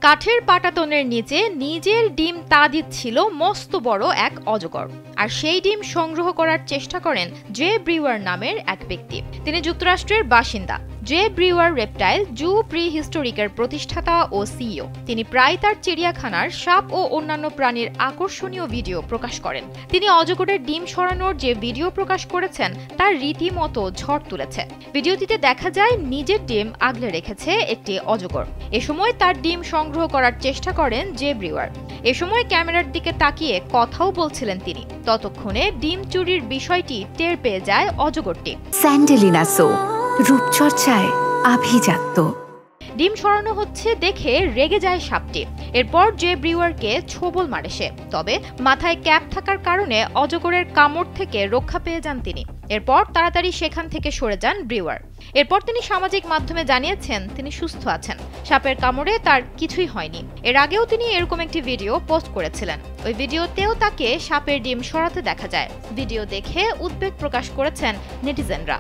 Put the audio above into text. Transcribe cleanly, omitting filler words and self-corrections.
কাঠের পাটাতনের নিচে নিজের ডিম তা দিচ্ছিল মস্ত বড় এক অজগর। আর সেই ডিম সংগ্রহ করার চেষ্টা করেন জে ব্রিওয়ার নামের এক ব্যক্তি। তিনি যুক্তরাষ্ট্রের বাসিন্দা। জে ব্রিওয়ার রেপটাইল জু প্রিহিস্টোরিকের প্রতিষ্ঠাতা ও সিইও। তিনি প্রায় তার চিড়িয়াখানার সাপ ও অন্যান্য প্রাণীর আকর্ষণীয় ভিডিও প্রকাশ করেন। তিনি অজগরের ডিম সরানোর যে ভিডিও প্রকাশ করেছেন তার রীতিমতো ঝড় তুলেছে। ভিডিওটিতে দেখা যায় নিজের ডিম আগলে রেখেছে একটি অজগর। এ সময় তার ডিম সংগ্রহ করার চেষ্টা করেন জে ব্রিওয়ার। এ সময় ক্যামেরার দিকে তাকিয়ে কথাও বলছিলেন তিনি। ততক্ষণে ডিম চুরির বিষয়টি টের পেয়ে যায় অজগরটি। স্যান্ডেলিনা সো, রূপচর্চায় আভিজাত্য। ডিম সরানো হচ্ছে দেখে রেগে যায় সাপটি। এরপর জে ব্রিওয়ারকে ছোবল মারে সে। তবে মাথায় ক্যাপ থাকার কারণে অজগরের কামড় থেকে রক্ষা পেয়ে যান তিনি। এরপর তাড়াতাড়ি সেখান থেকে সরে যান ব্রিওয়ার। এরপর তিনি সামাজিক মাধ্যমে জানিয়েছেন তিনি সুস্থ আছেন। সাপের কামড়ে তার কিছুই হয়নি। এর আগেও তিনি এরকম একটি ভিডিও পোস্ট করেছিলেন। ওই ভিডিওতেও তাকে সাপের ডিম সরাতে দেখা যায়। ভিডিও দেখে উদ্বেগ প্রকাশ করেছেন নেটিজেনরা।